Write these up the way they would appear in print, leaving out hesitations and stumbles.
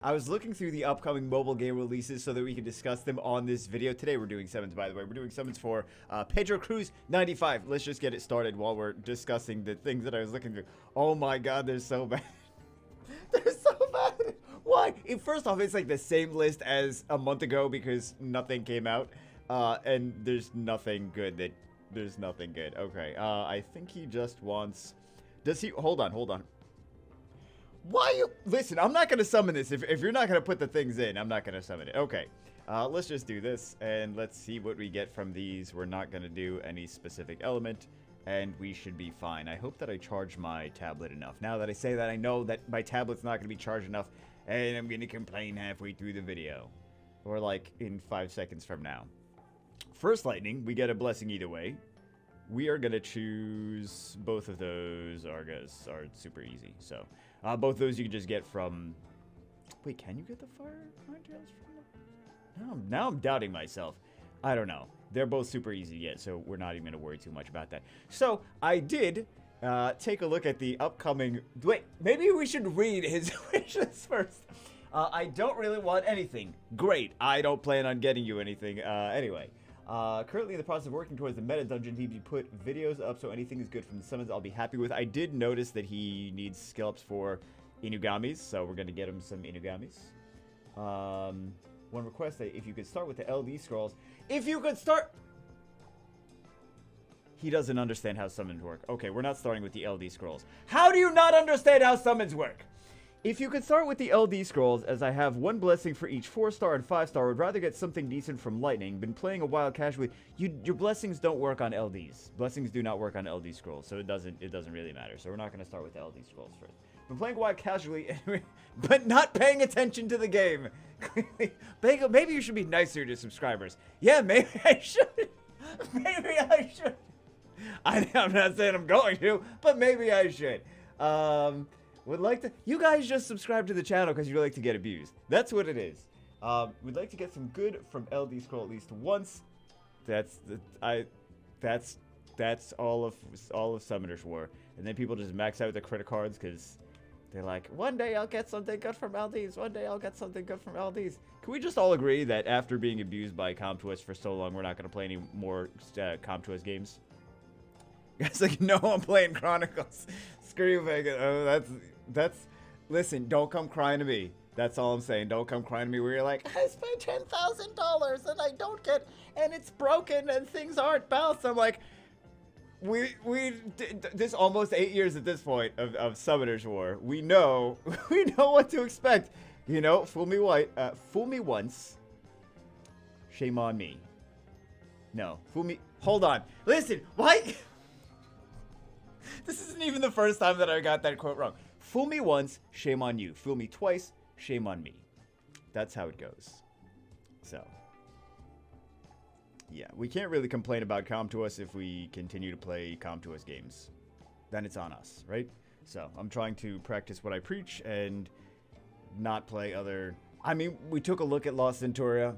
I was looking through the upcoming mobile game releases so that we can discuss them on this video. Today we're doing summons, by the way. We're doing summons for Pedro Cruz 95. Let's just get it started while we're discussing the things that I was looking through. Oh my god, they're so bad. They're so bad. Why? First off, it's like the same list as a month ago because nothing came out. And there's nothing good that... There's nothing good. Okay, I think he just wants... Does he... Hold on. Why you... Listen, I'm not going to summon this. If you're not going to put the things in, I'm not going to summon it. Okay. Let's just do this, and let's see what we get from these. We're not going to do any specific element, and we should be fine. I hope that I charge my tablet enough. Now that I say that, I know that my tablet's not going to be charged enough, and I'm going to complain halfway through the video. Or, like, in 5 seconds from now. First lightning, we get a blessing either way. We are going to choose both of those. Are super easy, so... both those you can just get from... Wait, can you get the fire tails from them? Now I'm doubting myself. I don't know. They're both super easy to get, so we're not even going to worry too much about that. So, I did take a look at the upcoming... Wait, maybe we should read his wishes first. I don't really want anything. Great. I don't plan on getting you anything. Anyway. Currently in the process of working towards the meta dungeon, he put videos up, so anything is good from the summons I'll be happy with. I did notice that he needs skill ups for Inugamis, so we're going to get him some Inugamis. One request that if you could start with the LD scrolls. If you could start... He doesn't understand how summons work. Okay, we're not starting with the LD scrolls. How do you not understand how summons work? If you could start with the LD scrolls, as I have one blessing for each 4-star and 5-star, would rather get something decent from lightning. Been playing a while casually. Your blessings don't work on LDs. Blessings do not work on LD scrolls, so it doesn't really matter. So we're not going to start with the LD scrolls first. Been playing a while casually, but not paying attention to the game. Maybe you should be nicer to subscribers. Yeah, maybe I should. Maybe I should. I'm not saying I'm going to, but maybe I should. Would like to... You guys just subscribe to the channel because you like to get abused. That's what it is. We'd like to get some good from LD Scroll at least once. That's all of Summoner's War. And then people just max out their credit cards because they're like, one day I'll get something good from LDs. One day I'll get something good from LDs. Can we just all agree that after being abused by ComTwist for so long, we're not going to play any more ComTwist games? It's like, no, I'm playing Chronicles. Screw you, Vega. Oh, that's... Listen, don't come crying to me. That's all I'm saying. Don't come crying to me where you're like, I spent $10,000 and I don't get... And it's broken and things aren't balanced. I'm like, this almost 8 years at this point of Summoner's War. We know what to expect. You know, fool me once. Shame on me. No, fool me... Hold on. Listen, why... This isn't even the first time that I got that quote wrong. Fool me once, shame on you. Fool me twice, shame on me. That's how it goes. So, yeah, we can't really complain about ComTwist if we continue to play ComTwist games. Then it's on us, right? So, I'm trying to practice what I preach and not play other... I mean, we took a look at Lost Centuria,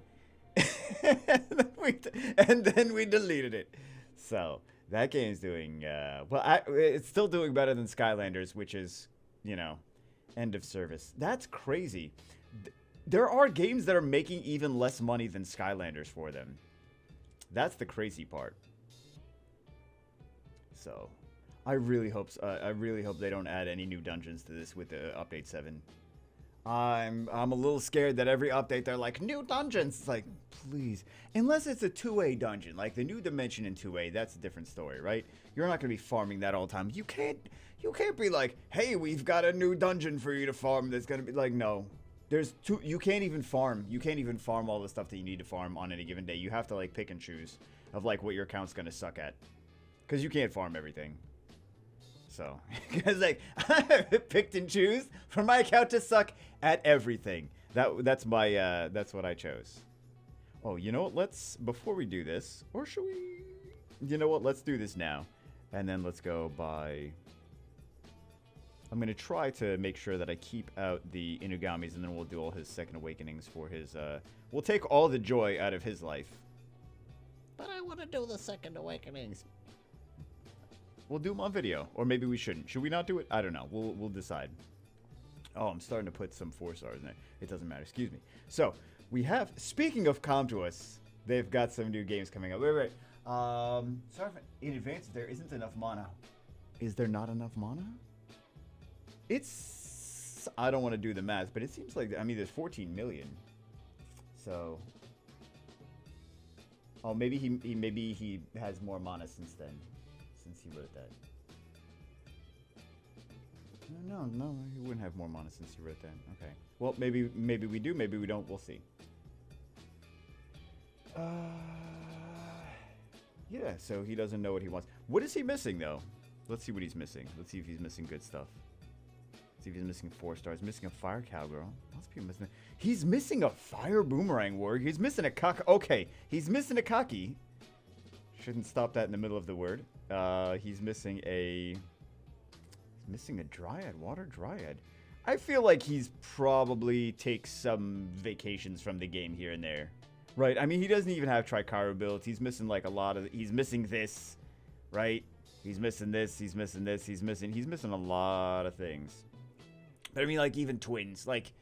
and then we deleted it. So... That game's doing, it's still doing better than Skylanders, which is, you know, end of service. That's crazy. There are games that are making even less money than Skylanders for them. That's the crazy part. So, I really hope they don't add any new dungeons to this with the update 7. I'm a little scared that every update they're like, new dungeons. It's like, please. Unless it's a 2A dungeon, like the new dimension in 2A, that's a different story, right? You're not going to be farming that all the time. You can't be like, hey, we've got a new dungeon for you to farm that's going to be like, no. You can't even farm. You can't even farm all the stuff that you need to farm on any given day. You have to like pick and choose of like what your account's going to suck at. Because you can't farm everything. So, because like, I picked and choose for my account to suck at everything. That's what I chose. Oh, you know what? Before we do this, or should we? You know what? Let's do this now, and then let's go by. I'm gonna try to make sure that I keep out the Inugamis, and then we'll do all his second awakenings for his. We'll take all the joy out of his life. But I want to do the second awakenings. We'll do them on video, or maybe we shouldn't. Should we not do it? I don't know. We'll decide. Oh, I'm starting to put some 4 stars in there. It doesn't matter. Excuse me. So, we have, speaking of come to us, they've got some new games coming up. Wait. Sorry in advance, there isn't enough mana. Is there not enough mana? It's, I don't want to do the math, but it seems like, I mean, there's 14 million. So, oh, maybe he has more mana since then, since he wrote that. No, he wouldn't have more mana since he wrote that. Okay. Well, maybe we do, maybe we don't. We'll see. Yeah, so he doesn't know what he wants. What is he missing, though? Let's see what he's missing. Let's see if he's missing good stuff. Let's see if he's missing 4 stars. Missing a fire cowgirl. Lots of people missing. He's missing a fire boomerang warrior. He's missing a cock. Okay, he's missing a cocky. Shouldn't stop that in the middle of the word. He's missing a dryad, water dryad. I feel like he's probably takes some vacations from the game here and there. Right, I mean, he doesn't even have Trichara builds. He's missing like a lot of, he's missing this, right? He's missing this, he's missing this, he's missing a lot of things. But I mean, like, even twins, like,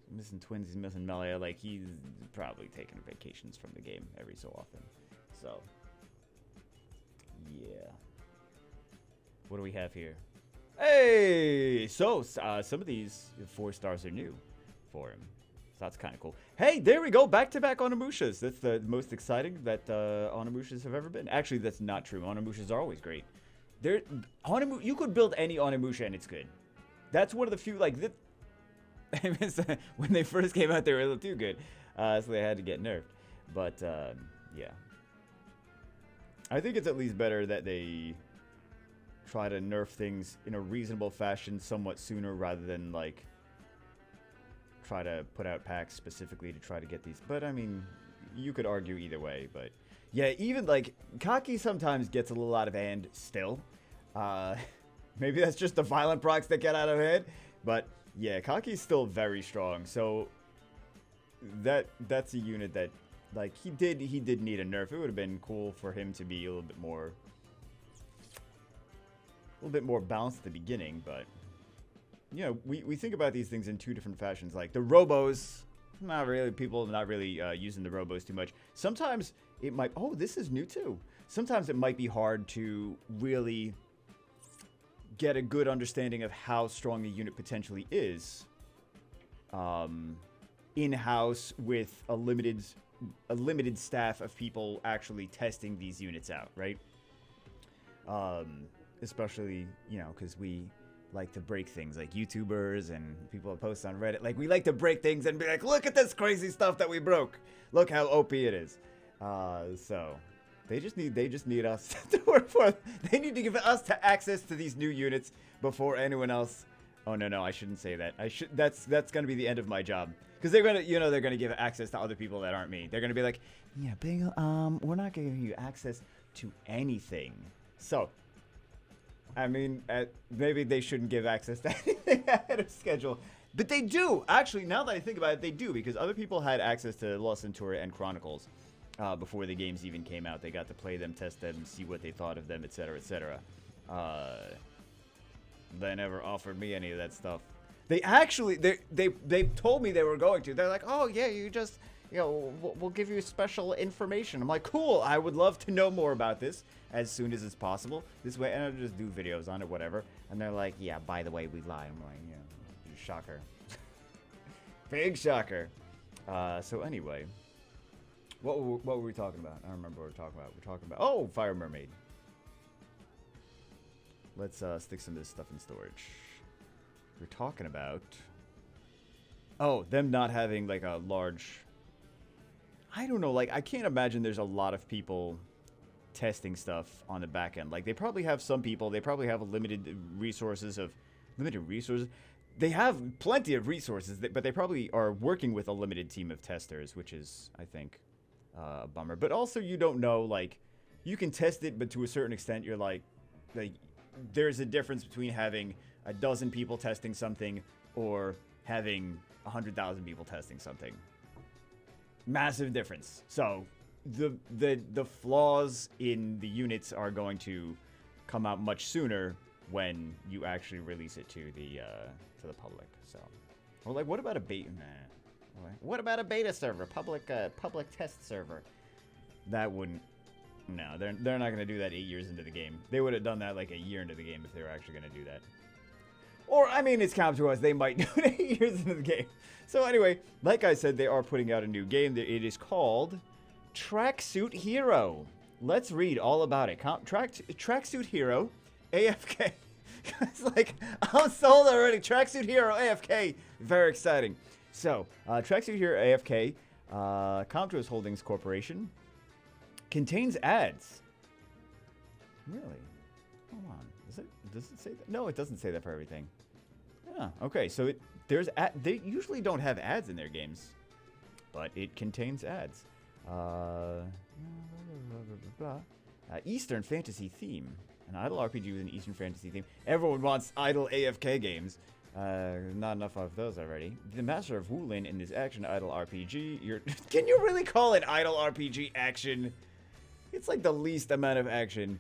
he's missing twins, he's missing Melia, like, he's probably taking vacations from the game every so often. So, yeah. What do we have here? Hey! So, some of these 4 stars are new for him. So that's kind of cool. Hey, there we go. Back-to-back Onimushas. That's the most exciting that Onimushas have ever been. Actually, that's not true. Onimushas are always great. You could build any Onimusha and it's good. That's one of the few, like, when they first came out, they were a little too good. So they had to get nerfed. But, yeah. I think it's at least better that they try to nerf things in a reasonable fashion somewhat sooner rather than, like, try to put out packs specifically to try to get these. But, I mean, you could argue either way. But, yeah, even, like, Kaki sometimes gets a little out of hand still. Maybe that's just the violent procs that get out of hand. But, yeah, Kaki's still very strong. So, that's a unit that, like, he did need a nerf. It would have been cool for him to be a little bit more balanced at the beginning, but you know, we think about these things in 2 different fashions. Like the robos, people are not really using the robos too much. Sometimes it might, oh, this is new too. Sometimes it might be hard to really get a good understanding of how strong a unit potentially is in-house with a limited staff of people actually testing these units out, right? Especially, you know, because we like to break things, like YouTubers and people that post on Reddit. Like, we like to break things and be like, look at this crazy stuff that we broke. Look how OP it is. So they just need us to work for them. They need to give us access to these new units before anyone else. Oh no, I shouldn't say that. That's gonna be the end of my job. Because they're gonna give access to other people that aren't me. They're gonna be like, yeah, Bingle, we're not gonna give you access to anything. So, I mean, maybe they shouldn't give access to anything ahead of schedule. But they do! Actually, now that I think about it, they do. Because other people had access to Lost Centuria and Chronicles before the games even came out. They got to play them, test them, see what they thought of them, etc., etc. They never offered me any of that stuff. They actually, they told me they were going to. They're like, oh, yeah, you just, you know, we'll give you special information. I'm like, cool, I would love to know more about this as soon as it's possible. This way, and I'll just do videos on it, whatever. And they're like, yeah, by the way, we lied. I'm like, yeah, shocker. Big shocker. So anyway, what were we talking about? I don't remember what we were talking about. We're talking about, oh, Fire Mermaid. Let's stick some of this stuff in storage. We're talking about, oh, them not having like a large, I don't know, like I can't imagine there's a lot of people testing stuff on the back end. Like they probably have some people, they probably have limited resources. They have plenty of resources, but they probably are working with a limited team of testers, which is, I think, a bummer. But also you don't know, like, you can test it, but to a certain extent you're like there's a difference between having a dozen people testing something or having 100,000 people testing something. Massive difference. So the flaws in the units are going to come out much sooner when you actually release it to the public. So, or like, what about a beta? Nah. What about a beta server, public test server? That wouldn't. No, they're not gonna do that 8 years into the game. They would have done that like a year into the game if they were actually gonna do that. Or, I mean, it's come to us, they might do it 8 years into the game. So anyway, like I said, they are putting out a new game. It is called Tracksuit Hero. Let's read all about it. Tracksuit Hero AFK. It's like, I'm sold already. Tracksuit Hero AFK. Very exciting. So, Tracksuit Hero AFK, Comtros Holdings Corporation, contains ads. Really? Hold on. Does it say that? No, it doesn't say that for everything. Yeah, okay. So they usually don't have ads in their games, but it contains ads. Eastern fantasy theme. An idle RPG with an Eastern fantasy theme. Everyone wants idle AFK games. Not enough of those already. The master of Wulin in this action idle RPG. Can you really call it idle RPG action? It's like the least amount of action.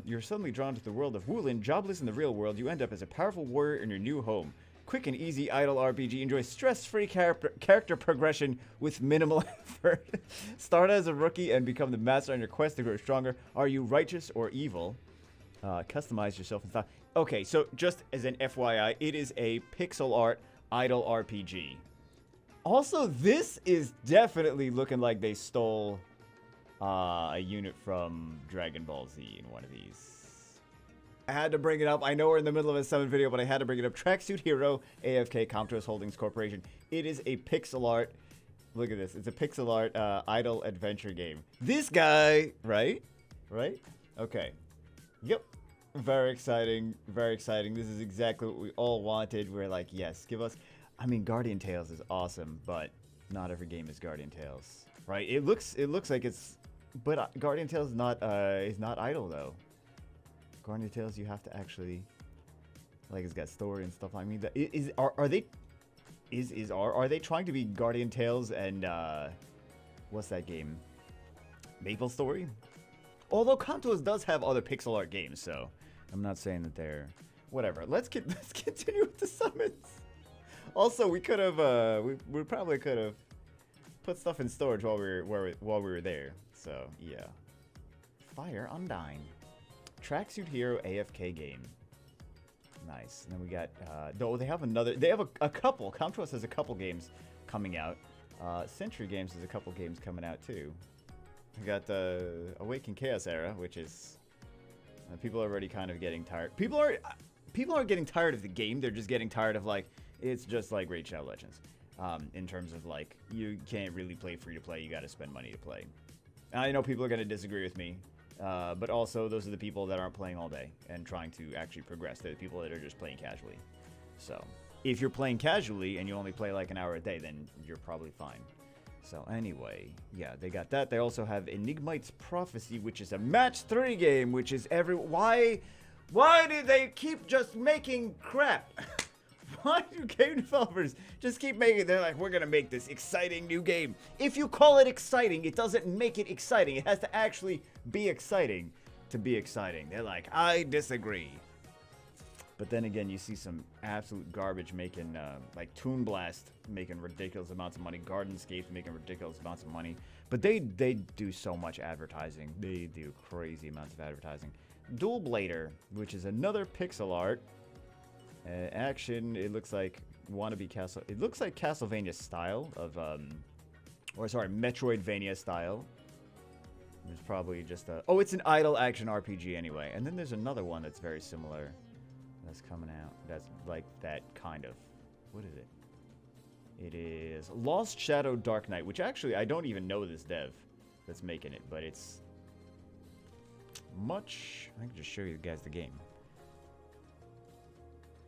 You're suddenly drawn to the world of Wulin. Jobless in the real world, you end up as a powerful warrior in your new home. Quick and easy idle RPG. Enjoy stress-free character progression with minimal effort. Start as a rookie and become the master on your quest to grow stronger. Are you righteous or evil? Customize yourself in style. Okay, so just as an FYI, it is a pixel art idle RPG. Also, this is definitely looking like they stole a unit from Dragon Ball Z in one of these. I had to bring it up. I know we're in the middle of a summon video, but I had to bring it up. Tracksuit Hero AFK Comtros Holdings Corporation. It is a pixel art. Look at this. It's a pixel art idle adventure game. This guy, right? Right? Okay. Yep. Very exciting. Very exciting. This is exactly what we all wanted. We're like, yes, give us. I mean, Guardian Tales is awesome, but not every game is Guardian Tales, right? It looks like it's, but Guardian Tales is not idle though. Guardian Tales, you have to actually, like, it's got story and stuff. I mean, are they trying to be Guardian Tales and what's that game? Maple Story? Although Comtos does have other pixel art games, so I'm not saying that they're whatever. Let's continue with the summons. Also, we could have we probably could have put stuff in storage while we were there. So yeah, Fire Undying. Tracksuit Hero AFK game. Nice. And then we got, though they have a couple. Comtros has a couple games coming out. Century Games has a couple games coming out too. We got the Awaken Chaos Era, which is, people are already kind of getting tired. People aren't getting tired of the game. They're just getting tired of, like, it's just like Raid Shadow Legends. In terms of, like, you can't really play free to play. You got to spend money to play. I know people are going to disagree with me. But also, those are the people that aren't playing all day and trying to actually progress. They're the people that are just playing casually. So, if you're playing casually and you only play like an hour a day, then you're probably fine. So, anyway, yeah, they got that. They also have Enigmite's Prophecy, which is a match 3 game, which is Why do they keep just making crap? Why do game developers just keep making... They're like, we're going to make this exciting new game. If you call it exciting, it doesn't make it exciting. It has to actually be exciting to be exciting. They're like, I disagree. But then again, you see some absolute garbage making, like Toon Blast making ridiculous amounts of money. Gardenscape making ridiculous amounts of money. But they do so much advertising. They do crazy amounts of advertising. Dual Blader, which is another pixel art. Action, it looks like wannabe Castle. It looks like Castlevania style of, or sorry, Metroidvania style. There's probably just a. Oh, it's an idle action RPG anyway. And then there's another one that's very similar. That's coming out. That's like that kind of. What is it? It is Lost Shadow Dark Knight, which actually I don't even know this dev that's making it, but it's much. I can just show you guys the game.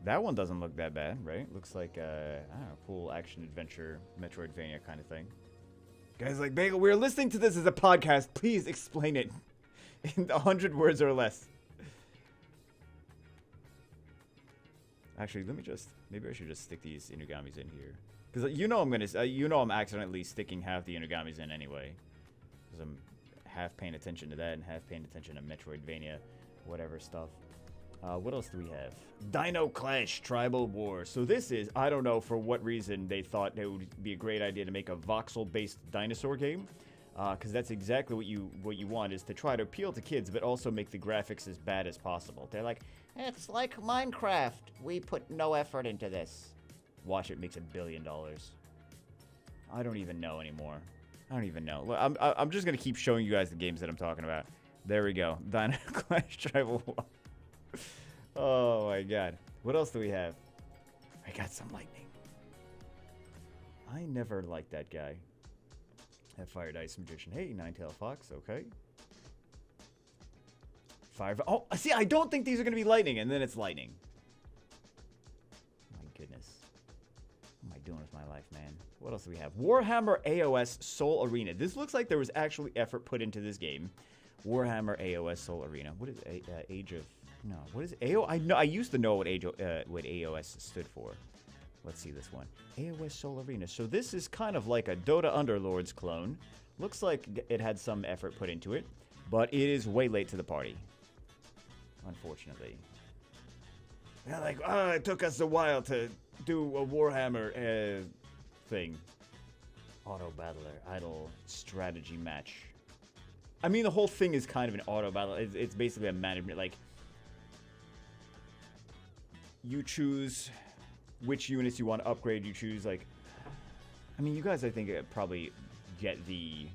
That one doesn't look that bad, right? Looks like a, I don't know, cool action-adventure, Metroidvania kind of thing. Guys like, Bagel, we're listening to this as a podcast. Please explain it in 100 words or less. Actually, let me just, maybe I should just stick these Inugamis in here. Because you know I'm accidentally sticking half the Inugamis in anyway. Because I'm half paying attention to that and half paying attention to Metroidvania, whatever stuff. What else do we have? Dino Clash Tribal War. So this is, I don't know for what reason they thought it would be a great idea to make a voxel-based dinosaur game. Because that's exactly what you want, is to try to appeal to kids, but also make the graphics as bad as possible. They're like, It's like Minecraft. We put no effort into this. watch it makes $1 billion. I don't even know anymore. I don't even know. Look, I'm just gonna keep showing you guys the games that I'm talking about. There we go. Dino Clash Tribal War. Oh my god. What else do we have? I got some lightning. I never liked that guy. That Fired Ice Magician. Hey, Nine-Tailed Fox. Okay. Fire. Oh, see, I don't think these are gonna be lightning, and then it's lightning. My goodness. What am I doing with my life, man? What else do we have? Warhammer AOS Soul Arena. This looks like there was actually effort put into this game. Warhammer AOS Soul Arena. What is Age of... No, what is AOS? I know. I used to know what AOS stood for. Let's see this one. AOS Soul Arena. So this is kind of like a Dota Underlords clone. Looks like it had some effort put into it, but it is way late to the party. Unfortunately. They're like, it took us a while to do a Warhammer thing. Auto Battler, Idle Strategy Match. I mean, the whole thing is kind of an auto battle. It's basically a management, like, you choose which units you want to upgrade. You choose, like, I mean, you guys, I think, probably get the,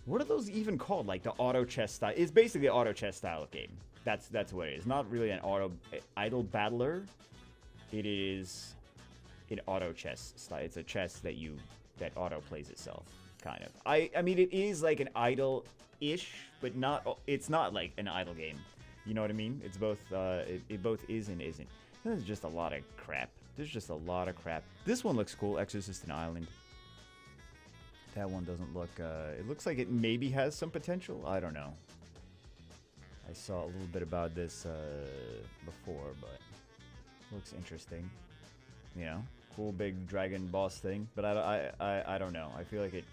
what are those even called? Like, the auto chess style. It's basically an auto chess style game. That's what it is. Not really an idle battler. It is an auto chess style. It's a chess that auto plays itself, kind of. I mean, it is like an idle-ish, but not. It's not like an idle game. You know what I mean? It's both. It both is and isn't. There's just a lot of crap. There's just a lot of crap. This one looks cool. Exorcist and Island. That one doesn't look. It looks like it maybe has some potential. I don't know. I saw a little bit about this before, but looks interesting. You know, cool big dragon boss thing. But I don't know. I feel like it.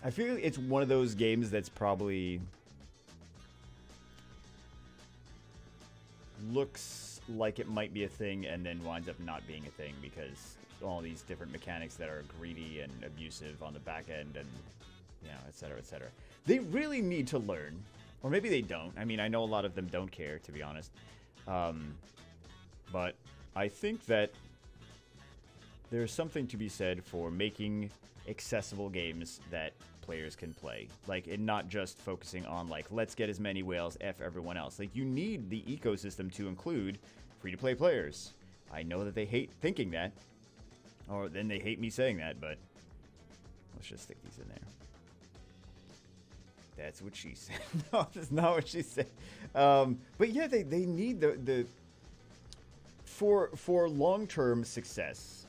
I feel it's one of those games that's probably looks like it might be a thing and then winds up not being a thing because all these different mechanics that are greedy and abusive on the back end and, you know, et cetera, et cetera. They really need to learn, or maybe they don't. I mean, I know a lot of them don't care, to be honest. But I think that there's something to be said for making accessible games that players can play, like, and not just focusing on, like, let's get as many whales, F everyone else. Like, you need the ecosystem to include free-to-play players. I know that they hate thinking that, or then they hate me saying that, but let's just stick these in there. That's what she said. No, that's not what she said. But yeah, they need the for long-term success.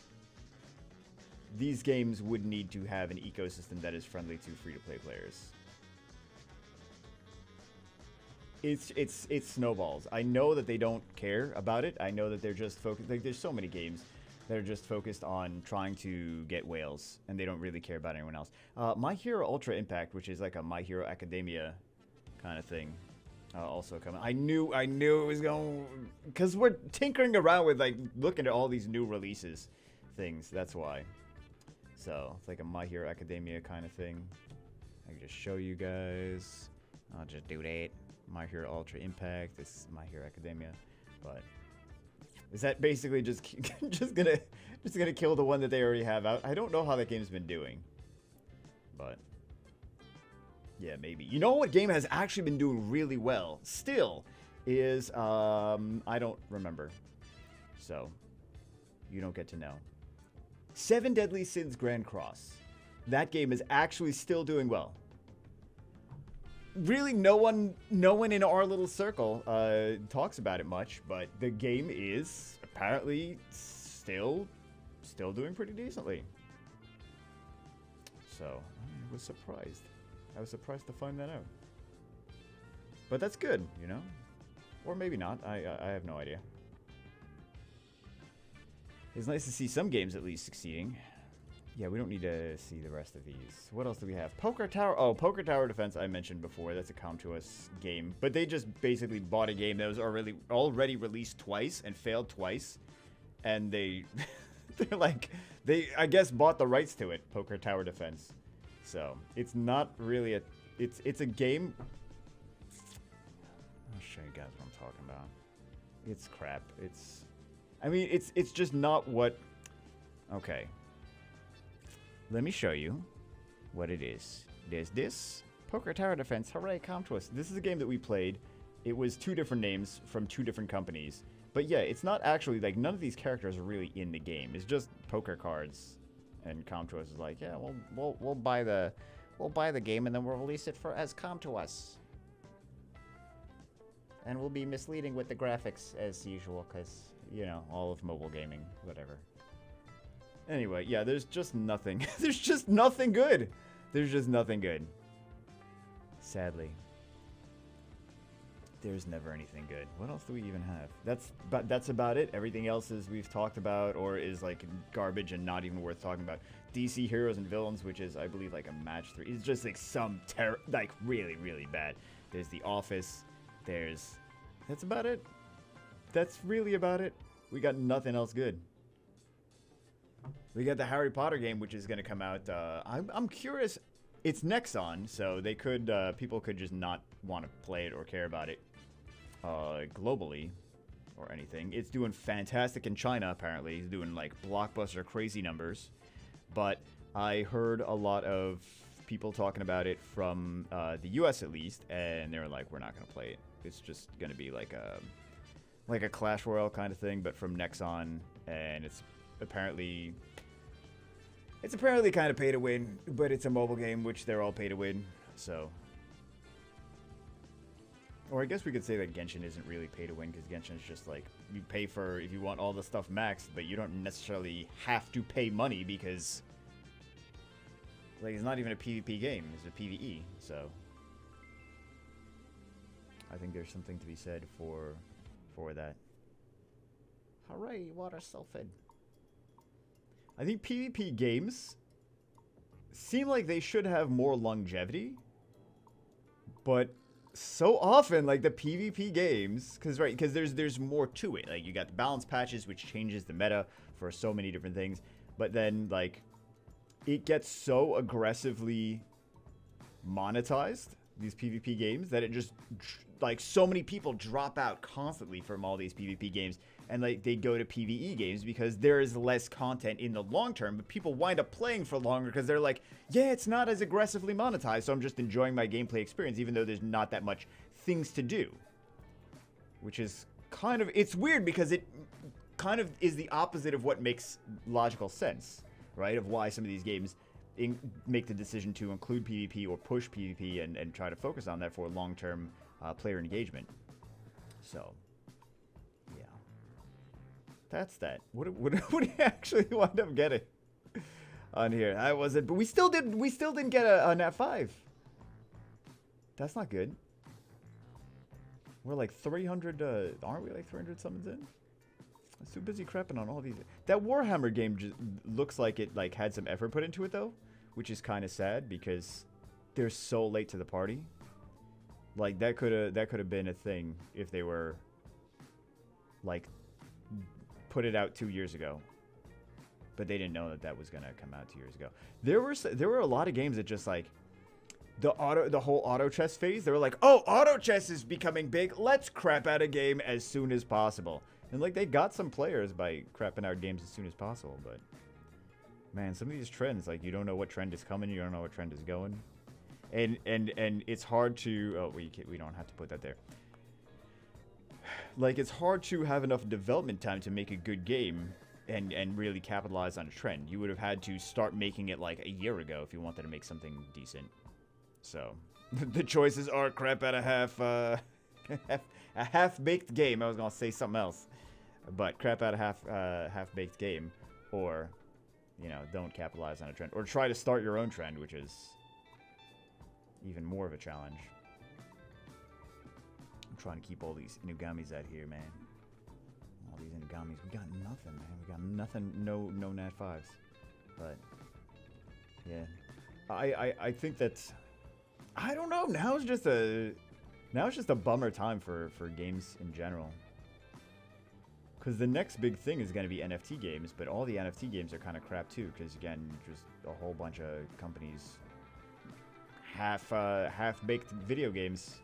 These games would need to have an ecosystem that is friendly to free-to-play players. It's snowballs. I know that they don't care about it. I know that they're just focused. Like, there's so many games that are just focused on trying to get whales, and they don't really care about anyone else. My Hero Ultra Impact, which is like a My Hero Academia kind of thing, also coming. I knew it was going, because we're tinkering around with, like, looking at all these new releases things. That's why. So it's like a My Hero Academia kind of thing. I can just show you guys. I'll just do that. My Hero Ultra Impact. This is My Hero Academia. But is that basically just gonna kill the one that they already have out? I don't know how that game's been doing, but yeah, maybe. You know what game has actually been doing really well still is I don't remember, so you don't get to know. 7 Deadly Sins Grand Cross. That game is actually still doing well. Really, no one in our little circle talks about it much, but the game is apparently still doing pretty decently. So I was surprised. I was surprised to find that out. But that's good, you know, or maybe not. I have no idea. It's nice to see some games at least succeeding. Yeah, we don't need to see the rest of these. What else do we have? Poker Tower. Oh, Poker Tower Defense I mentioned before. That's a Come To Us game. But they just basically bought a game that was already released twice and failed twice. And they're like, they, I guess, bought the rights to it, Poker Tower Defense. So, it's not really a, it's a game. I'll show you guys what I'm talking about. It's crap. I mean, it's just not what, okay. Let me show you what it is. There's this. Poker Tower Defense. Hooray, Come To Us. This is a game that we played. It was 2 different names from 2 different companies. But yeah, it's not actually, like, none of these characters are really in the game. It's just poker cards. And Come To Us is like, yeah, we'll buy the game and then we'll release it as Come To Us. And we'll be misleading with the graphics as usual, because, you know, all of mobile gaming, whatever. Anyway, yeah, there's just nothing. There's just nothing good. There's just nothing good. Sadly. There's never anything good. What else do we even have? That's about it. Everything else is we've talked about or is like garbage and not even worth talking about. DC Heroes and Villains, which is I believe like a match 3. It's just like some like really, really bad. There's The Office. That's about it. That's really about it. We got nothing else good. We got the Harry Potter game, which is going to come out. I'm curious. It's Nexon, so they could people could just not want to play it or care about it globally or anything. It's doing fantastic in China, apparently. It's doing like blockbuster crazy numbers. But I heard a lot of people talking about it from the U.S. at least, and they were like, "We're not going to play it. It's just going to be like a Clash Royale kind of thing, but from Nexon, and it's apparently." It's apparently kind of pay to win, but it's a mobile game, which they're all pay to win, so. Or I guess we could say that Genshin isn't really pay to win, because Genshin is just like, you pay for if you want all the stuff maxed, but you don't necessarily have to pay money because, like, it's not even a PvP game, it's a PvE, so. I think there's something to be said for that. Hooray, water sulfid. I think PvP games seem like they should have more longevity, but so often, like the PvP games, because there's more to it. Like you got the balance patches, which changes the meta for so many different things, but then like it gets so aggressively monetized, these PvP games, that it just like so many people drop out constantly from all these PvP games. And like they go to PvE games because there is less content in the long term, but people wind up playing for longer because they're like, yeah, it's not as aggressively monetized, so I'm just enjoying my gameplay experience, even though there's not that much things to do. Which is kind of, it's weird because it kind of is the opposite of what makes logical sense, right? Of why some of these games make the decision to include PvP or push PvP and try to focus on that for long-term player engagement. So. That's that. What do you actually wind up getting on here? I wasn't, but we still didn't get a nat 5. That's not good. We're like 300. Aren't we like 300 summons in? I'm too busy crapping on all these. That Warhammer game just looks like it like had some effort put into it though, which is kind of sad because they're so late to the party. Like that could have been a thing if they were like. Put it out 2 years ago, but they didn't know that was gonna come out 2 years ago. There were a lot of games that just like the whole auto chess phase. They were like, oh, auto chess is becoming big. Let's crap out a game as soon as possible. And like they got some players by crapping out games as soon as possible. But man, some of these trends, like you don't know what trend is coming, you don't know what trend is going, and it's hard to. Oh, we don't have to put that there. Like, it's hard to have enough development time to make a good game and really capitalize on a trend. You would have had to start making it, like, a year ago if you wanted to make something decent. So, the choices are crap out of a half-baked game. I was going to say something else. But crap out of half-baked game. Or, you know, don't capitalize on a trend. Or try to start your own trend, which is even more of a challenge. Trying to keep all these Inugamis out here, man. All these Inugamis. We got nothing, man. We got nothing. No nat 5s. But Yeah. I think that's... I don't know. Now it's just a bummer time for games in general. Because the next big thing is going to be NFT games, but all the NFT games are kind of crap too. Because again, just a whole bunch of companies half-baked video games,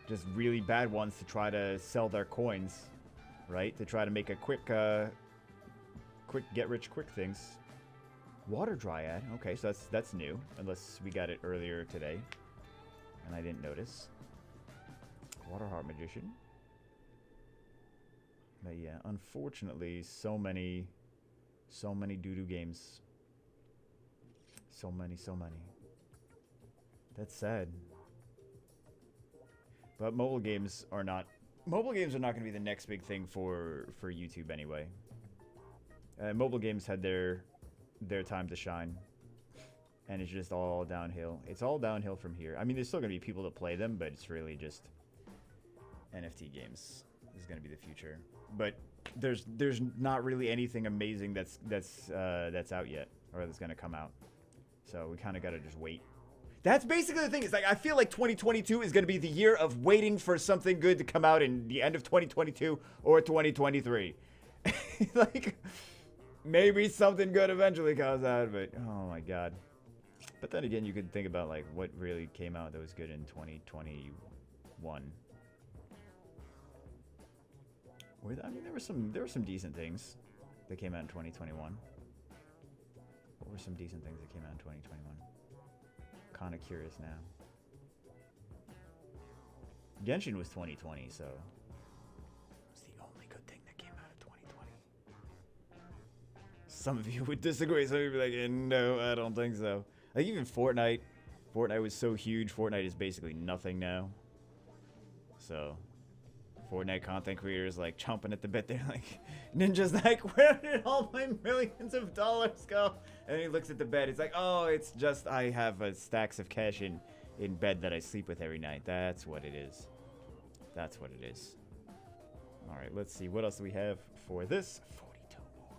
just really bad ones to try to sell their coins, right? To try to make a quick get-rich-quick things. Water Dryad. Okay, so that's new, unless we got it earlier today, and I didn't notice. Water Heart Magician. But yeah, unfortunately, so many doo-doo games. So many. That's sad. But mobile games are not going to be the next big thing for YouTube anyway. Mobile games had their time to shine, and it's just all downhill. It's all downhill from here. I mean, there's still going to be people that play them, but it's really just NFT games is going to be the future. But there's not really anything amazing that's out yet, or that's going to come out. So we kind of got to just wait. That's basically the thing. It's like, I feel like 2022 is going to be the year of waiting for something good to come out in the end of 2022 or 2023. Like, maybe something good eventually comes out, but oh my god. But then again, you could think about like what really came out that was good in 2021. I mean, there were some decent things that came out in 2021. What were some decent things that came out in 2021? Kind of curious now. Genshin was 2020, so it's the only good thing that came out of 2020. Some of you would disagree. Some of you would be like, no, I don't think so. Like even Fortnite was so huge. Fortnite is basically nothing now. So Fortnite content creators like chomping at the bit. They're like, Ninja's like, where did all my millions of dollars go? And he looks at the bed. It's like, oh, it's just I have stacks of cash in bed that I sleep with every night. That's what it is. That's what it is. All right, let's see. What else do we have for this? 42 more.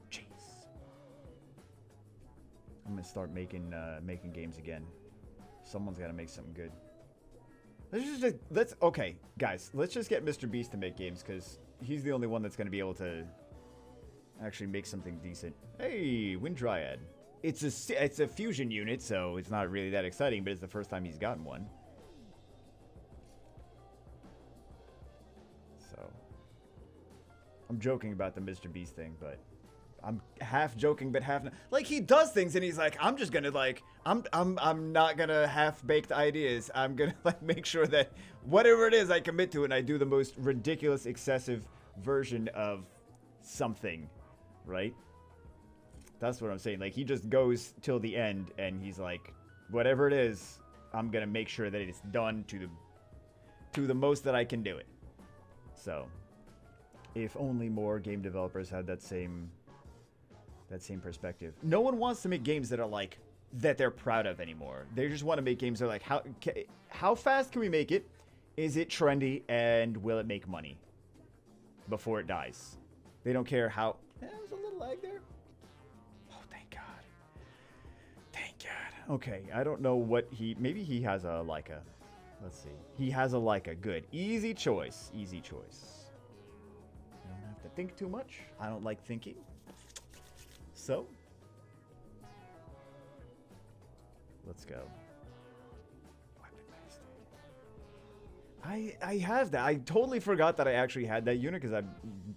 Jeez. I'm going to start making games again. Someone's got to make something good. Okay, guys, let's just get Mr. Beast to make games, because he's the only one that's going to be able to actually make something decent. Hey, Wind Dryad. It's a fusion unit, so it's not really that exciting, but it's the first time he's gotten one. So, I'm joking about the Mr. Beast thing, but I'm half joking, but half not. Like, he does things, and he's like, I'm just gonna like, I'm not gonna half-baked ideas. I'm gonna like make sure that whatever it is, I commit to it, and I do the most ridiculous, excessive version of something, right? That's what I'm saying. Like, he just goes till the end, and he's like, whatever it is, I'm gonna make sure that it's done to the most that I can do it. So, if only more game developers had that same perspective. No one wants to make games that are like that they're proud of anymore. They just want to make games that are like, how fast can we make it? Is it trendy, and will it make money before it dies? They don't care how. There's a little lag there. Oh, thank God. Thank God. Okay, I don't know what maybe he has a Leica. Let's see. He has a Leica. Good. Easy choice. Easy choice. You don't have to think too much. I don't like thinking. So, let's go. I have that. I totally forgot that I actually had that unit because I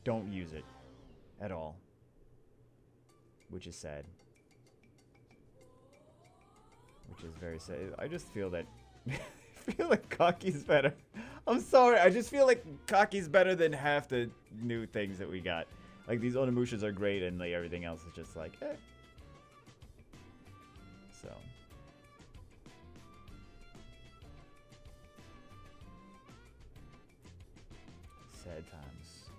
don't use it at all, which is sad. Which is very sad. I just feel that I feel like Cocky's better. I'm sorry. I just feel like Cocky's better than half the new things that we got. Like, these Onimushas are great, and like everything else is just like, eh. So. Sad times.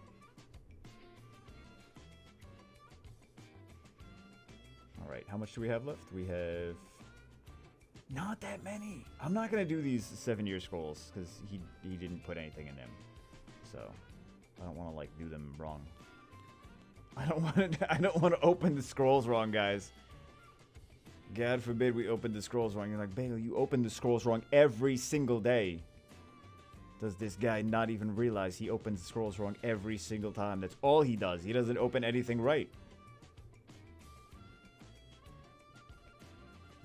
Alright, how much do we have left? We have not that many. I'm not gonna do these 7-year scrolls, because he didn't put anything in them. So, I don't want to, like, do them wrong. I don't want to open the scrolls wrong, guys. God forbid we open the scrolls wrong. You're like, Bagel, you open the scrolls wrong every single day. Does this guy not even realize he opens the scrolls wrong every single time? That's all he does. He doesn't open anything right.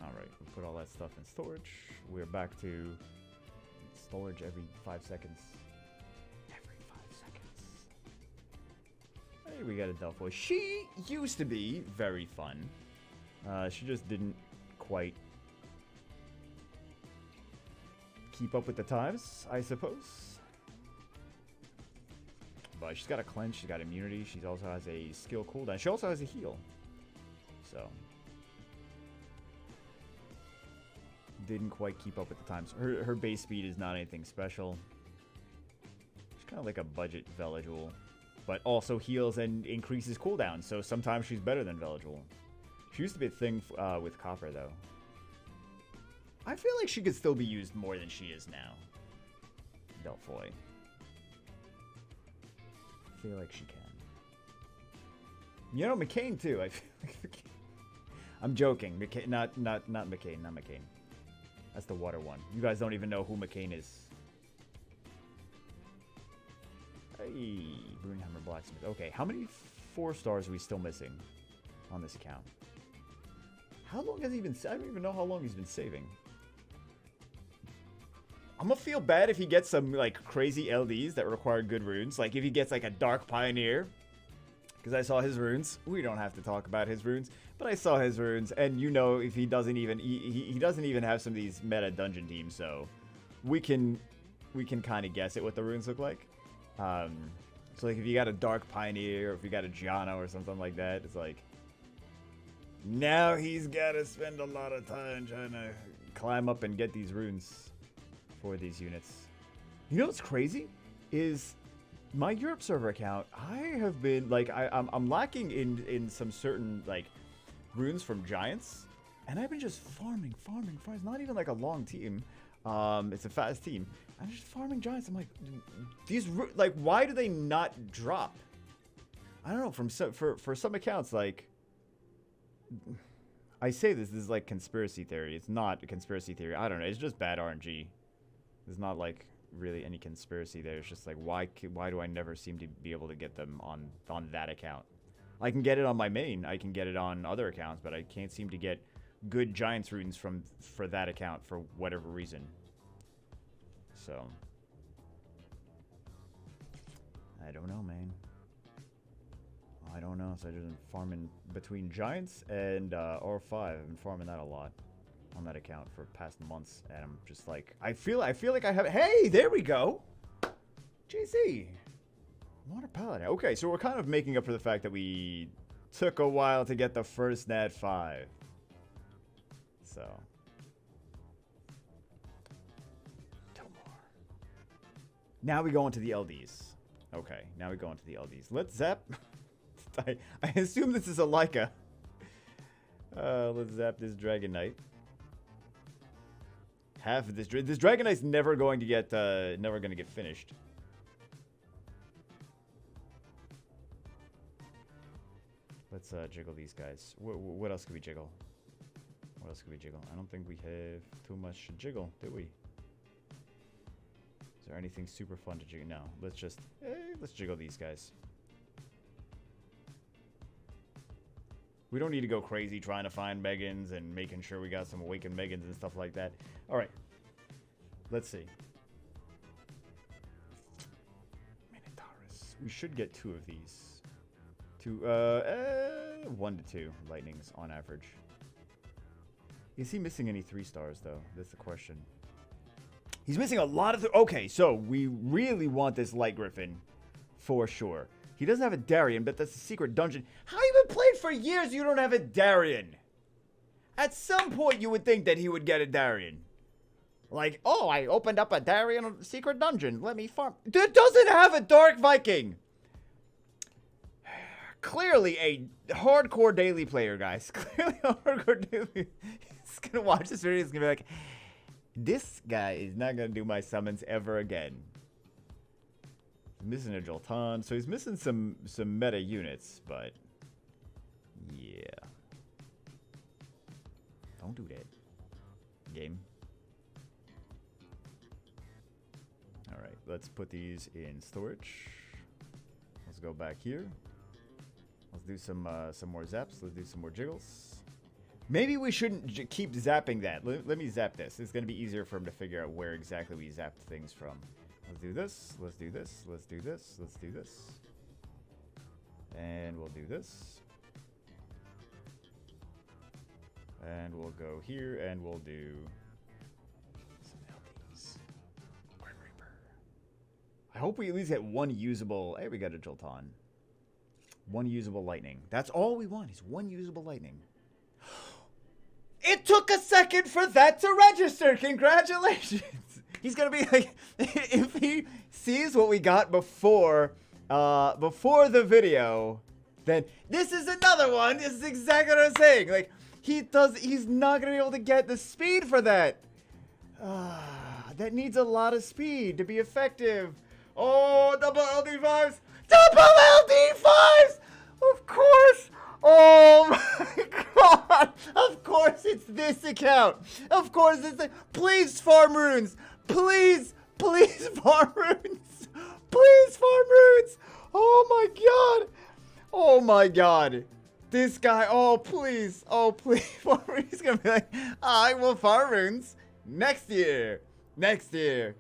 Alright, we'll put all that stuff in storage. We're back to storage every 5 seconds. Every 5 seconds. Hey, we got a Delphoid. She used to be very fun. She just didn't quite keep up with the times, I suppose. But she's got a cleanse, she's got immunity, she also has a skill cooldown. She also has a heal. So didn't quite keep up with the times. Her base speed is not anything special. She's kind of like a budget Veligul, but also heals and increases cooldown. So sometimes she's better than Veligul. She used to be a thing with Copper, though. I feel like she could still be used more than she is now. Delphoid. I feel like she can. You know, McCain, too. I feel like I'm joking. McCain, not McCain, not McCain. That's the water one. You guys don't even know who McCain is. Hey, Runehammer Blacksmith. Okay, how many 4 stars are we still missing on this account? How long has he been... I don't even know how long he's been saving. I'm gonna feel bad if he gets some, like, crazy LDs that require good runes. Like, if he gets, like, a Dark Pioneer. Because I saw his runes. We don't have to talk about his runes. But I saw his runes. And you know, if he doesn't even... He doesn't even have some of these meta dungeon teams. So, we can kind of guess at what the runes look like. So, like, if you got a Dark Pioneer, or if you got a Gianna or something like that, it's like... Now he's got to spend a lot of time trying to climb up and get these runes for these units. You know what's crazy? Is my Europe server account, I have been, like, I'm lacking in some certain, like, runes from Giants. And I've been just farming. It's not even, like, a long team. It's a fast team. I'm just farming Giants. I'm like, these, like, why do they not drop? I don't know, for some accounts, like... I say this is like conspiracy theory. It's not a conspiracy theory. I don't know. It's just bad RNG. There's not like really any conspiracy there. It's just like why do I never seem to be able to get them on that account? I can get it on my main. I can get it on other accounts, but I can't seem to get good Giants runes for that account for whatever reason. So I don't know, man. I don't know, so I've been farming between Giants and R5. I've been farming that a lot on that account for past months, and I'm just like, I feel like I have. Hey, there we go, JC, Water Paladin. Okay, so we're kind of making up for the fact that we took a while to get the first Nat 5. So, 2 more. Now we go into the LDs. Okay, now we go into the LDs. Let's zap. I assume this is a Leica. Let's zap this Dragon Knight. Half of this Dragon Knight's never going to get finished. Let's jiggle these guys. What else can we jiggle? What else can we jiggle? I don't think we have too much to jiggle, do we? Is there anything super fun to jiggle? No. Let's jiggle these guys. We don't need to go crazy trying to find Megans and making sure we got some awakened Megans and stuff like that. All right. Let's see. Minotaurus. We should get 2 of these. 1 to 2 lightnings on average. Is he missing any 3 stars though? That's the question. He's missing a lot of... Okay, so we really want this Light Griffin for sure. He doesn't have a Darien, but that's a secret dungeon. How you been playing for years you don't have a Darien? At some point you would think that he would get a Darien. Like, oh, I opened up a Darien secret dungeon. Let me farm. Dude doesn't have a Dark Viking. Clearly a hardcore daily player, guys. Clearly a hardcore daily. He's gonna watch this video. He's gonna be like, this guy is not gonna do my summons ever again. Missing a Jolton, so he's missing some meta units, but yeah. Don't do that. Game. Alright, let's put these in storage. Let's go back here. Let's do some more zaps. Let's do some more jiggles. Maybe we shouldn't keep zapping that. Let me zap this. It's going to be easier for him to figure out where exactly we zapped things from. Let's do this. Let's do this. Let's do this. Let's do this. And we'll do this. And we'll go here and we'll do some LDs. Grim Reaper. I hope we at least get one usable. Hey, we got a Jolton. One usable lightning. That's all we want is one usable lightning. It took a second for that to register. Congratulations. He's gonna be like, if he sees what we got before the video, then this is another one. This is exactly what I'm saying. Like he's not gonna be able to get the speed for that. That needs a lot of speed to be effective. Oh, double LD5s. Double LD5s. Of course. Oh my god! Of course it's this account! Of course it's please farm runes! Please! Please farm runes! Please farm runes! Oh my god! Oh my god! This guy, oh please! Oh please farm runes! He's gonna be like, I will farm runes next year! Next year!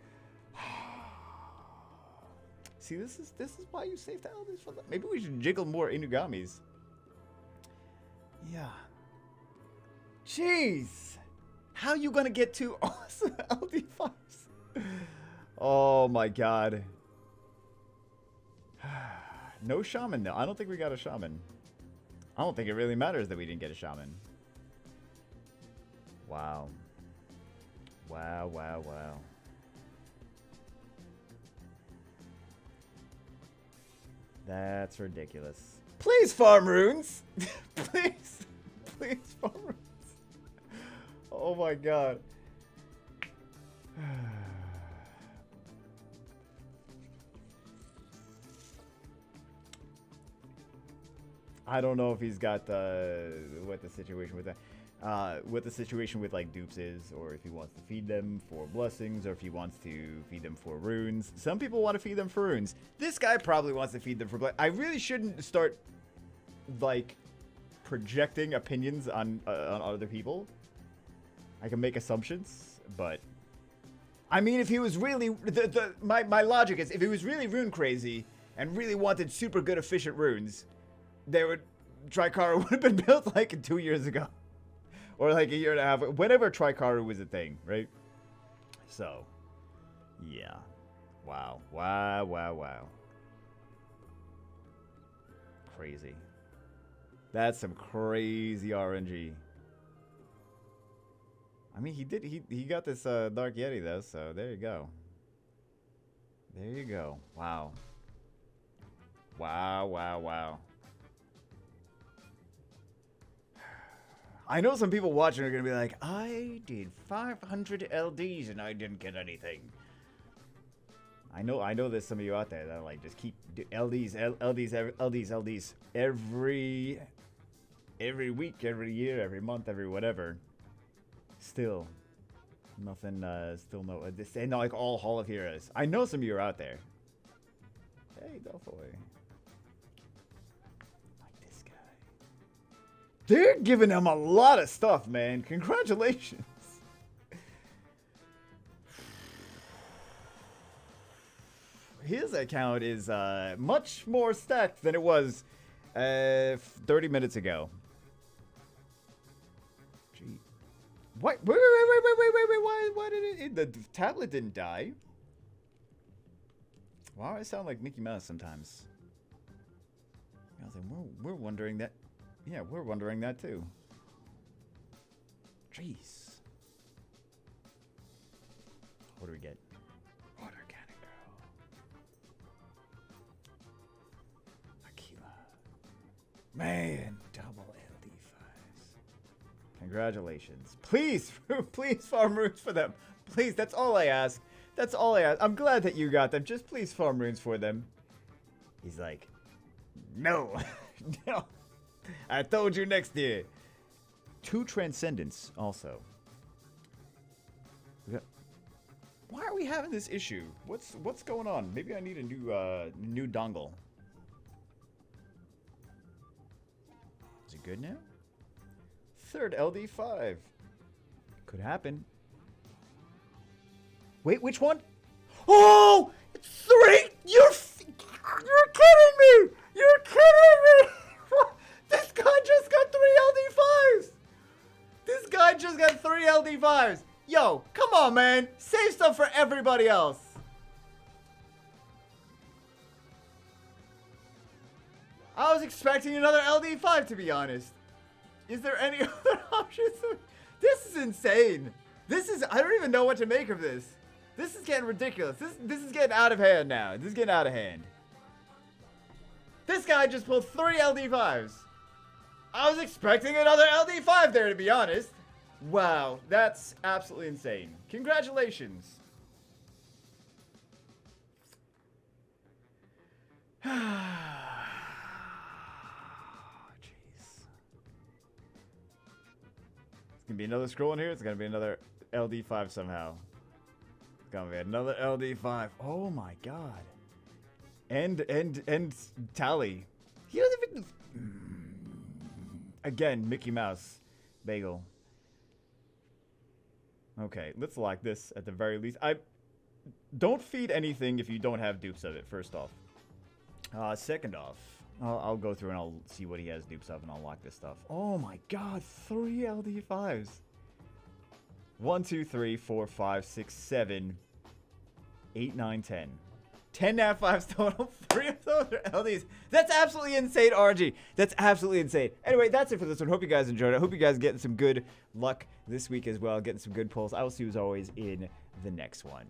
See, this is why you saved all this for that. Maybe we should jiggle more Inugamis. Yeah. Jeez. How you gonna get two awesome LD5s? Oh my god. No shaman though. I don't think we got a shaman. I don't think it really matters that we didn't get a shaman. Wow. Wow, wow, wow. That's ridiculous. Please farm runes! Please! Please farm runes! Oh my god. I don't know if he's got what the situation with that. What the situation with like dupes is, or if he wants to feed them for blessings, or if he wants to feed them for runes. Some people want to feed them for runes. This guy probably wants to feed them for blessings. I really shouldn't start like projecting opinions on other people. I can make assumptions, but I mean, if he was really my logic is if he was really rune crazy and really wanted super good efficient runes, Tricaru would have been built like 2 years ago. Or like a year and a half, whenever Tricaru was a thing, right? So, yeah. Wow. Wow, wow, wow. Crazy. That's some crazy RNG. I mean, he got this Dark Yeti, though, so there you go. There you go. Wow. Wow, wow, wow. I know some people watching are going to be like, I did 500 LDs and I didn't get anything. I know there's some of you out there that like just keep LDs every week, every year, every month, every whatever. Still, nothing, still no, this ain't not like all Hall of Heroes. I know some of you are out there. Hey, Delphoy. They're giving him a lot of stuff, man. Congratulations. His account is much more stacked than it was 30 minutes ago. Gee. What? Wait. Why did it? The tablet didn't die. Why do I sound like Mickey Mouse sometimes? I was like, we're wondering that. Yeah, we're wondering that too. Jeez. What do we get? Water cannon girl. Aquila. Man, double LD5s. Congratulations. Please, please farm runes for them. Please, that's all I ask. That's all I ask. I'm glad that you got them. Just please farm runes for them. He's like, no. No. I told you next year. 2 Transcendence also. We got... Why are we having this issue? What's going on? Maybe I need a new dongle. Is it good now? 3rd LD5. Could happen. Wait, which one? Oh! It's 3! You're kidding me! You're kidding me! This guy just got 3 LD5s! This guy just got 3 LD5s! Yo, come on, man! Save stuff for everybody else! I was expecting another LD5, to be honest. Is there any other options? This is insane. I don't even know what to make of this. This is getting ridiculous. This is getting out of hand now. This is getting out of hand. This guy just pulled 3 LD5s. I was expecting another LD5 there, to be honest. Wow, that's absolutely insane. Congratulations. Gonna be another scroll in here. It's gonna be another LD5 somehow. It's gonna be another LD5. Oh my god. And tally. He doesn't even. Again, Mickey Mouse bagel. Okay, let's lock this at the very least. Don't feed anything if you don't have dupes of it. First off. Second off, I'll go through and I'll see what he has dupes of and I'll lock this stuff. Oh my god, 3 LD5s. 1, 2, 3, 4, 5, 6, 7, 8, 9, 10. 10 NAV5s total. 3 of those are LDs. That's absolutely insane, RG. That's absolutely insane. Anyway, that's it for this one. Hope you guys enjoyed it. Hope you guys are getting some good luck this week as well. Getting some good pulls. I will see you as always in the next one.